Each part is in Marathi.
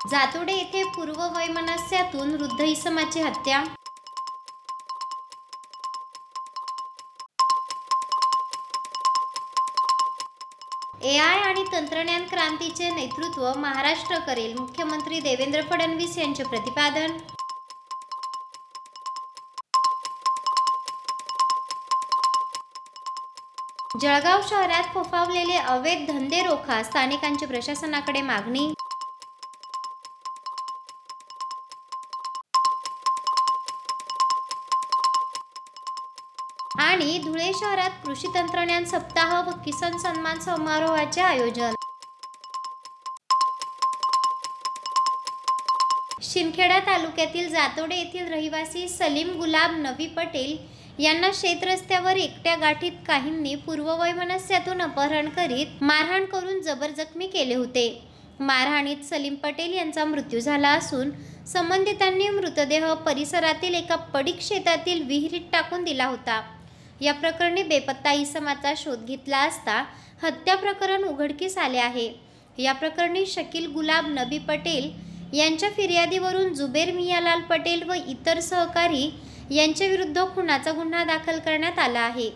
जातोडे येथे पूर्ववैमनस्यातून वृद्ध इसमाची हत्या। एआय आणि तंत्रज्ञान क्रांतीचे नेतृत्व महाराष्ट्र करेल, मुख्यमंत्री देवेंद्र फडणवीस यांचे प्रतिपादन। जळगाव शहरात फोफावलेले अवैध धंदे रोखा, स्थानिकांची प्रशासनाकडे मागणी। आणि धुळे शहरात कृषी तंत्रज्ञान सप्ताह व किसान सन्मान समारोहाचे आयोजन। शिंदखेडा तालुक्यातील जातोडे येथील रहिवासी सलीम गुलाब नबी पटेल यांना शेतरस्त्यावर एकट्या गाठीत काहींनी पूर्ववैमनस्यातून अपहरण करीत मारहाण करून जबर जखमी केले होते। मारहाणीत सलीम पटेल यांचा मृत्यू झाला असून संबंधितांनी मृतदेह परिसरातील एका पडीक शेतातील विहिरीत टाकून दिला होता। या प्रकरणी बेपत्ता इसमाचा शोध घेतला असता हत्या प्रकरण उघडकीस आले आहे। या प्रकरणी शकील गुलाब नबी पटेल यांच्या फिर्यादीवरून जुबेर मियालाल पटेल व इतर सहकारी यांच्या विरुद्ध खुनाचा गुन्हा दाखल करण्यात आला आहे।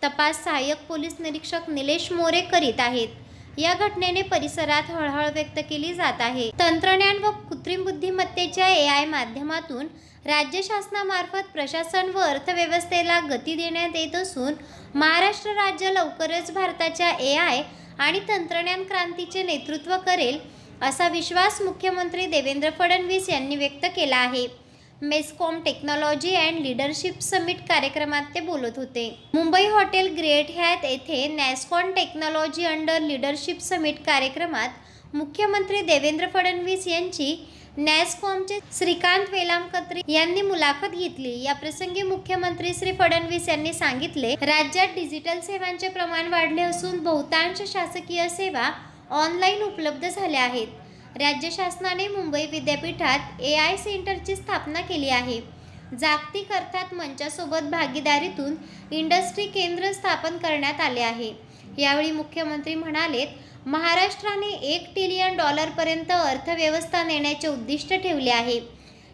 तपास सहाय्यक पोलीस निरीक्षक निलेश मोरे करीत आहेत। या घटनेने परिसरात हळहळ व्यक्त केली जात आहे। तंत्रज्ञान व कृत्रिम बुद्धिमत्तेच्या एआय माध्यमातून राज्य शासनामार्फत प्रशासन व अर्थव्यवस्थेला गती देण्यात येत असून महाराष्ट्र राज्य लवकरच भारताच्या एआय आणि तंत्रज्ञान क्रांतीचे नेतृत्व करेल असा विश्वास मुख्यमंत्री देवेंद्र फडणवीस यांनी व्यक्त केला आहे। मेस्कॉम टेक्नॉलॉजी अँड लीडरशिप समिट कार्यक्रमात ते बोलत होते। मुंबई हॉटेल ग्रेट हॅथ येथे NASSCOM technology under leadership summit कार्यक्रमात मुख्यमंत्री देवेंद्र फडणवीस यांची नॅस्कॉमचे श्रीकांत वेलामकत्री यांनी मुलाखत घेतली। या प्रसंगी मुख्यमंत्री श्री फडणवीस यांनी सांगितले, राज्यात डिजिटल सेवांचे प्रमाण वाढले असून बहुतांश शासकीय सेवा ऑनलाईन उपलब्ध झाल्या आहेत। राज्य शासनाने मुंबई विद्यापीठात एआय सेंटरची स्थापना केली आहे। जागतिक अर्थात मंचासोबत भागीदारीतून इंडस्ट्री केंद्र स्थापन करण्यात आले आहे। यावेळी मुख्यमंत्री म्हणाले, महाराष्ट्राने $1 ट्रिलियन पर्यंत अर्थव्यवस्था नेण्याचे उद्दिष्ट ठेवले आहे।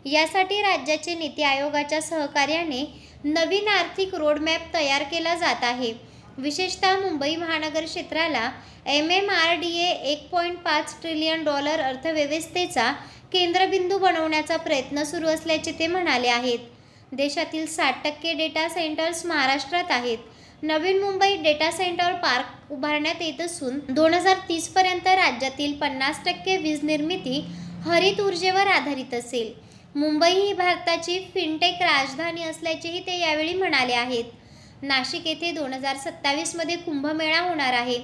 यासाठी राज्याचे नीती आयोगाच्या सहकार्याने नवीन आर्थिक रोडमॅप तयार केला जात आहे। विशेषतः मुंबई महानगर क्षेत्राला MMRDA $1.5 ट्रिलियन अर्थव्यवस्थेचा केंद्रबिंदू बनवण्याचा प्रयत्न सुरू असल्याचे ते म्हणाले आहेत। देशातील 60% डेटा सेंटर्स महाराष्ट्रात आहेत। नवीन मुंबई डेटा सेंटर पार्क उभारण्यात येत असून 2030 पर्यंत राज्यातील 50% वीज निर्मिती हरित ऊर्जेवर आधारित असेल। मुंबई ही भारताची फिनटेक राजधानी असल्याचेही ते यावेळी म्हणाले आहेत। नाशिक येथे 2027 मध्ये कुंभमेळा होणार आहे।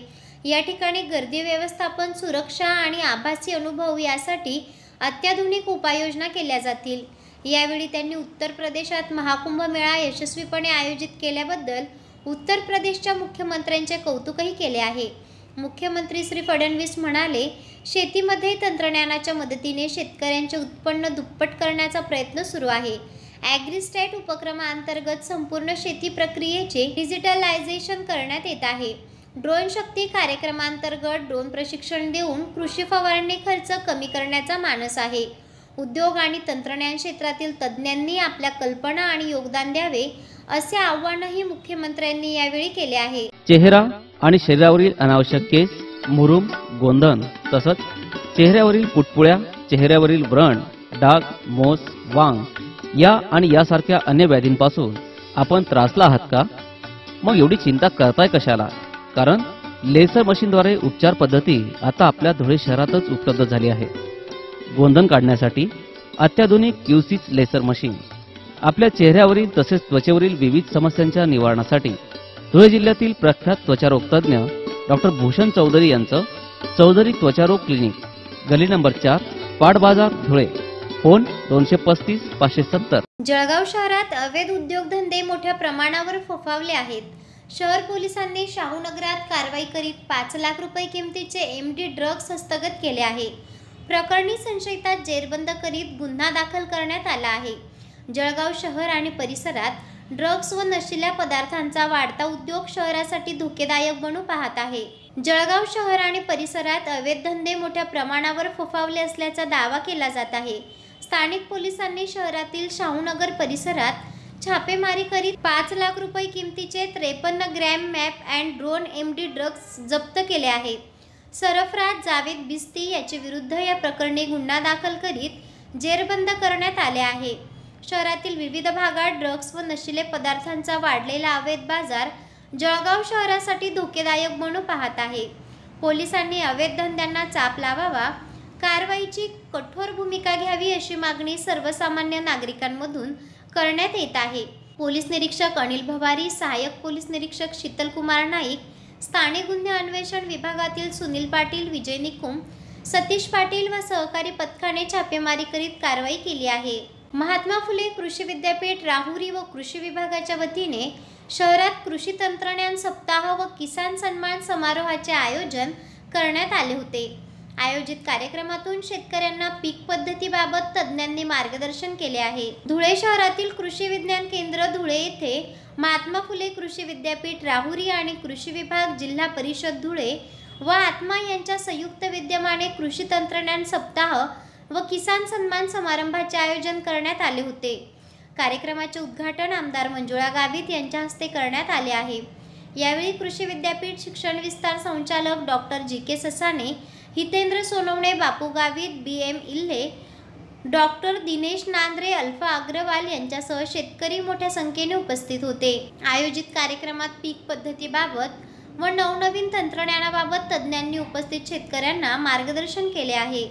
या ठिकाणी गर्दी व्यवस्थापन, सुरक्षा आणि आभासी अनुभव यासाठी अत्याधुनिक उपाययोजना केल्या जातील। यावेळी त्यांनी उत्तर प्रदेशात महाकुंभमेळा यशस्वीपणे आयोजित केल्याबद्दल उत्तर प्रदेशच्या मुख्यमंत्र्यांचे कौतुकही केले आहे। मुख्यमंत्री श्री फडणवीस म्हणाले, शेतीमध्ये तंत्रज्ञानाच्या मदतीने शेतकऱ्यांचे उत्पन्न दुप्पट करण्याचा प्रयत्न सुरू आहे। ॲग्रीस्टॅट उपक्रमाअंतर्गत संपूर्ण शेती प्रक्रियेचे डिजिटलायझेशन करण्यात येत आहे। ड्रोन शक्ती कार्यक्रमांतर्गत ड्रोन प्रशिक्षण देऊन कृषी फवारणी खर्च कमी करण्याचा मानस आहे। उद्योग आणि तंत्रज्ञान क्षेत्रातील तज्ज्ञांनी आपल्या कल्पना आणि योगदान द्यावे असे आवाहनही मुख्यमंत्र्यांनी यावेळी केले आहे। चेहरा आणि शरीरावरील अनावश्यक केस, मुरूम, गोंधन तसंच चेहऱ्यावरील पुटपुळ्या, चेहऱ्यावरील व्रण, डाग, मोस, वांग या आणि यासारख्या अन्य व्याधींपासून आपण त्रासला आहात का? मग एवढी चिंता करताय कशाला? कारण लेसर मशीनद्वारे उपचार पद्धती आता आपल्या धुळे शहरातच उपलब्ध झाली आहे। गोंधन काढण्यासाठी अत्याधुनिक QC लेसर मशीन, आपल्या चेहऱ्यावरील तसेच त्वचेवरील विविध समस्यांच्या निवारणासाठी धुळे जिल्ह्यातील प्रख्यात त्वचारोग तज्ञ डॉक्टर भूषण चौधरी यांचं चौधरी त्वचारोग क्लिनिक, गली नंबर 4, पाट बाजार, धुळे। फोन 235 570। जळगाव शहरात अवैध उद्योगधंदे मोठ्या प्रमाणावर फोफावले आहेत। शहर पोलिसांनी शाहूनगरात कारवाई करीत 5 लाख रुपये किमतीचे MD ड्रग्ज हस्तगत केले आहे। प्रकरणी संशयितात जेरबंद करीत गुन्हा दाखल करण्यात आला आहे। जळगाव शहर आणि परिसरात ड्रग्ज व नशिल्या पदार्थांचा वाढता उद्योग शहरासाठी धोकेदायक बनू पाहत आहे। जळगाव शहर आणि परिसरात अवैध धंदे मोठ्या प्रमाणावर फोफावले असल्याचा दावा केला जात आहे। स्थानिक पोलिसांनी शहरातील शाहूनगर परिसरात छापेमारी करीत 5 लाख रुपये किमतीचे 53 gram map and drone MD drugs जप्त केले आहेत। सरफराज जावेद बिस्ती याच्या विरुद्ध या प्रकरणी गुन्हा दाखल करीत जेरबंद करण्यात आले आहे। शहरातील विविध भागात ड्रग्ज व नशिले पदार्थांचा वाढलेला अवैध बाजार जळगाव शहरासाठी धोकेदायक बनू पाहत आहे। पोलिसांनी अवैध धंद्यांना चाप लावावा, कारवाईची कठोर भूमिका घ्यावी अशी मागणी सर्वसामान्य नागरिकांमधून करण्यात येत आहे। पोलीस निरीक्षक अनिल भवारी, सहाय्यक पोलीस निरीक्षक शीतल कुमार नाईक, स्थानिक गुन्हे अन्वेषण विभागातील सुनील पाटील, विजय निकुम, सतीश पाटील व सहकारी पथकाने छापेमारी करीत कारवाई केली आहे। महात्मा फुले कृषी विद्यापीठ राहुरी व कृषी विभागाच्या वतीने शहरात कृषी तंत्रज्ञान सप्ताह व किसान सन्मान समारोहाचे आयोजन करण्यात आले होते। आयोजित कार्यक्रमातून शेतकऱ्यांना पीक पद्धतीबाबत तज्ज्ञांनी मार्गदर्शन केले आहे। धुळे शहरातील कृषी विज्ञान केंद्र धुळे येथे महात्मा फुले कृषी विद्यापीठ राहुरी आणि कृषी विभाग जिल्हा परिषद धुळे व आत्मा यांच्या संयुक्त विद्यमाने कृषी तंत्रज्ञान सप्ताह व किसान सन्मान समारंभाचे आयोजन करण्यात आले होते। कार्यक्रमाचे उद्घाटन आमदार मंजुळा गावित यांच्या हस्ते करण्यात आले आहे। यावेळी कृषी विद्यापीठ शिक्षण विस्तार संचालक doctor GK Sasane, Hitendra Sonawane, Bapu Gavit, BM Ilhe, doctor Dinesh Nandre, Alfa Agrawal यांच्यासह शेतकरी मोठ्या संख्येने उपस्थित होते। आयोजित कार्यक्रमात पीक पद्धतीबाबत व नवनवीन तंत्रज्ञानाबाबत तज्ज्ञांनी उपस्थित शेतकऱ्यांना मार्गदर्शन केले आहे।